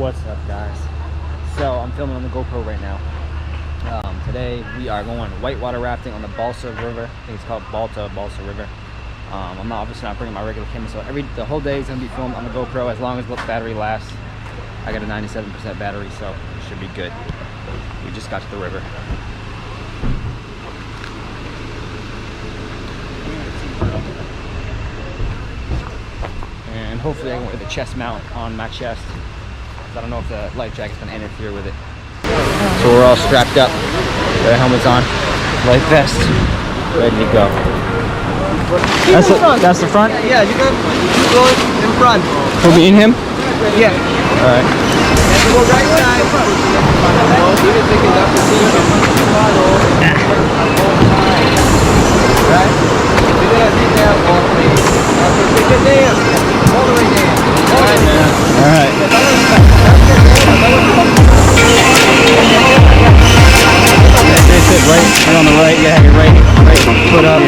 What's up, guys? So I'm filming on the GoPro right now. Today we are going whitewater rafting on the Balsa River. I think it's called Balsa River. I'm obviously not bringing my regular camera, so the whole day is gonna be filmed on the GoPro as long as the battery lasts. I got a 97% battery, so it should be good. We just got to the river. And hopefully I can wear the chest mount on my chest. I don't know if the life jacket's gonna interfere with it. So we're all strapped up, got our helmets on, life vest, ready to go. That's the front? Yeah, you can go in front. For me and him? Yeah. Alright. Go right side. Right? Alright. Right on the right, yeah, your right foot up.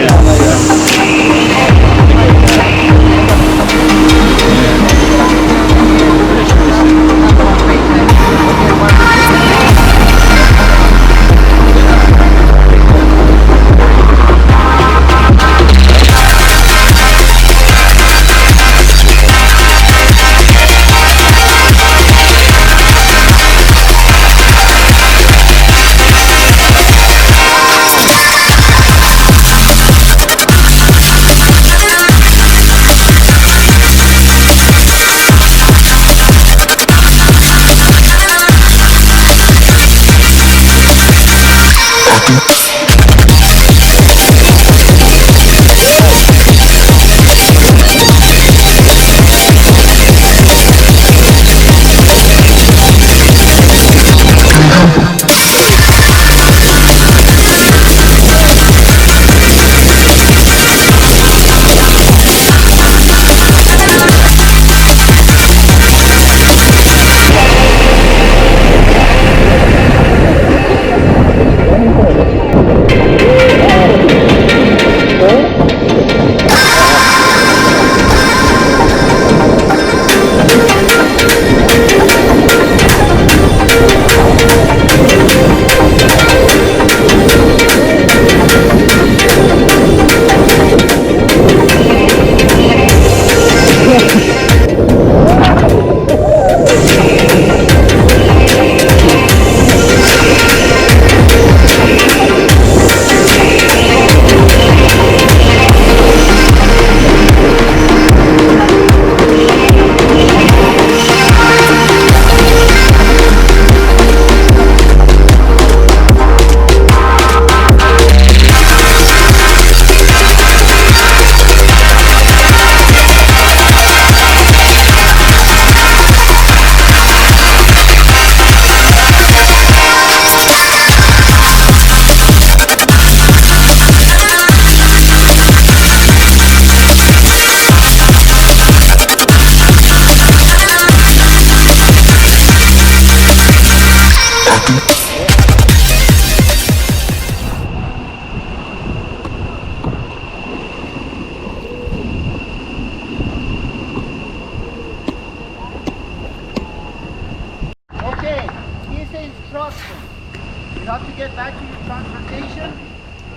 You have to get back to your transportation.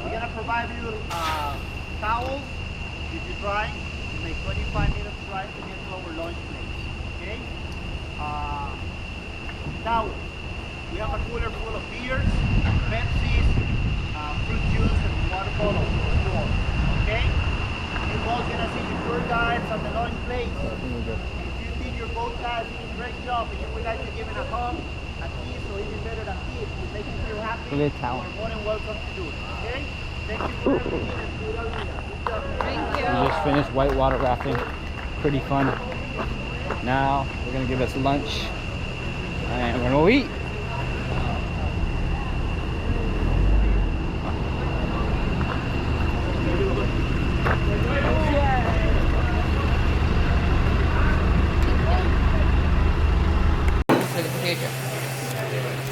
We're going to provide you towels. If you drive, you make 25 minutes drive to get to our launch place. Okay? Towels. We have a cooler full of beers, Pepsis, fruit juice, and water bottles for the door. Okay? You're all going to see your tour guides at the launch place. If you think your boat guys did a great job and you would like to give it a hug, a kiss, or even better than kiss, to make you feel happy, you're more than welcome to do it. Okay? Thank you for everything and good job. Thank you. We just finished whitewater rafting. Pretty fun. Now we're gonna give us lunch and we're gonna eat.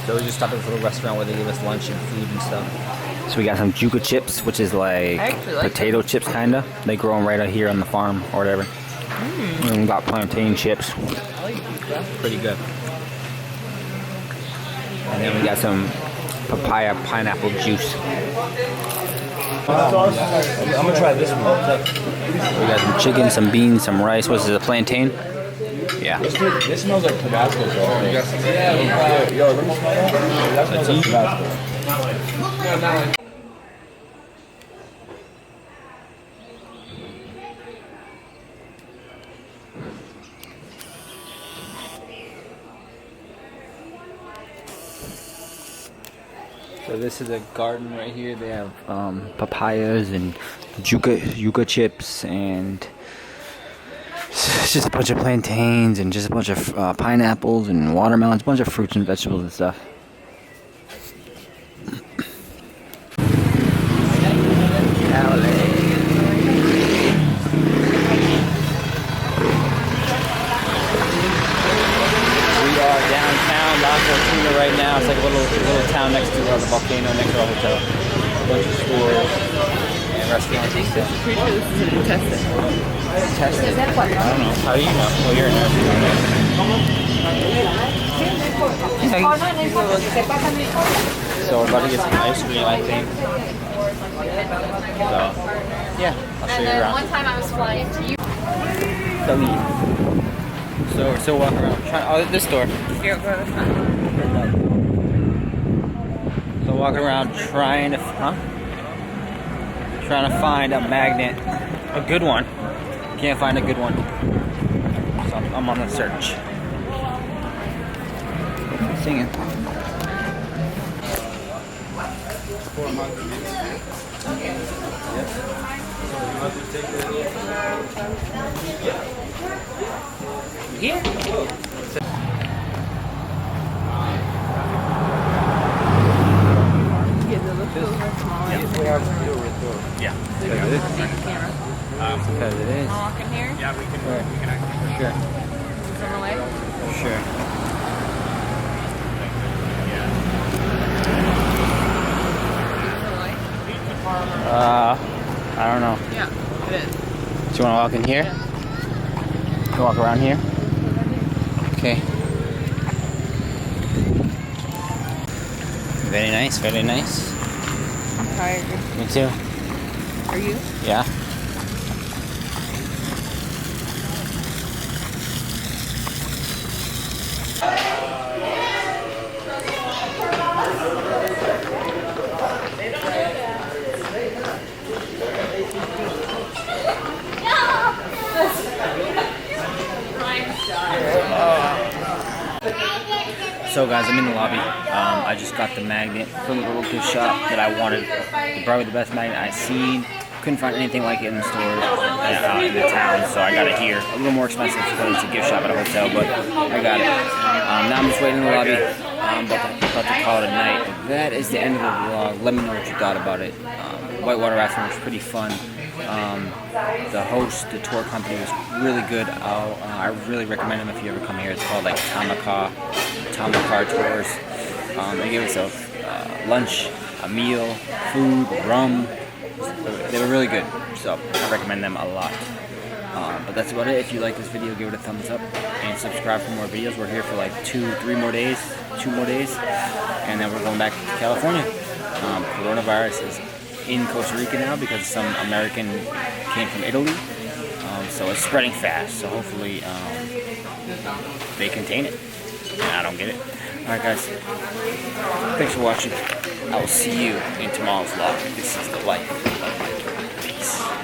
So we just stopped at this little restaurant where they give us lunch and food and stuff. So we got some Juca chips, which is like potato chips kinda. They grow them right out here on the farm or whatever. And we got plantain chips. Pretty good. And then we got some papaya pineapple juice. I'm gonna try this one. We got some chicken, some beans, some rice. What's this, a plantain? Yeah. This smells like Tabasco. Yo, let me smell that. That smells like Tabasco. So this is a garden right here. They have papayas and yuca chips, and it's just a bunch of plantains and just a bunch of pineapples and watermelons, a bunch of fruits and vegetables and stuff. Right now, it's like a little town next to the volcano, next to the hotel. A bunch of stores and restaurants and stuff. Pretty sure this is an intestine. Intestine? I don't know. How do you know? Well, you're a nurse. So we're about to get some ice cream, I think. So, yeah, I'll show you around. One time I was flying to you. So we're still walking around. This store. Here, go to the front. So walking around trying to find a magnet, a good one. Can't find a good one. So I'm on the search. Singing. Yeah. Yeah. Because it is. I'll walk in here. Yeah, we can actually. For sure. Is this on the way? For sure. I don't know. Yeah, it is. Do you want to walk in here? You walk around here? Okay. Very nice, very nice. I'm tired. Me too. Are you? Yeah. So guys, I'm in the lobby. I just got the magnet from the little gift shop that I wanted. Probably the best magnet I've seen. Couldn't find anything like it in the stores in the town, so I got it here. A little more expensive because it's a gift shop at a hotel, but I got it. Now I'm just waiting in the lobby. I'm about to call it a night. That is the end of the vlog. Let me know what you thought about it. Whitewater rafting was pretty fun. The host, the tour company was really good. I really recommend them if you ever come here. It's called like Tamakar Tours. They gave us a lunch, a meal, food, rum. They were really good, so I recommend them a lot. But that's about it. If you like this video, give it a thumbs up and subscribe for more videos. We're here for like 2 more days, and then we're going back to California. Coronavirus is in Costa Rica now because some American came from Italy, so it's spreading fast. So hopefully they contain it. I don't get it. Alright guys, thanks for watching. I will see you in tomorrow's vlog. This is the life.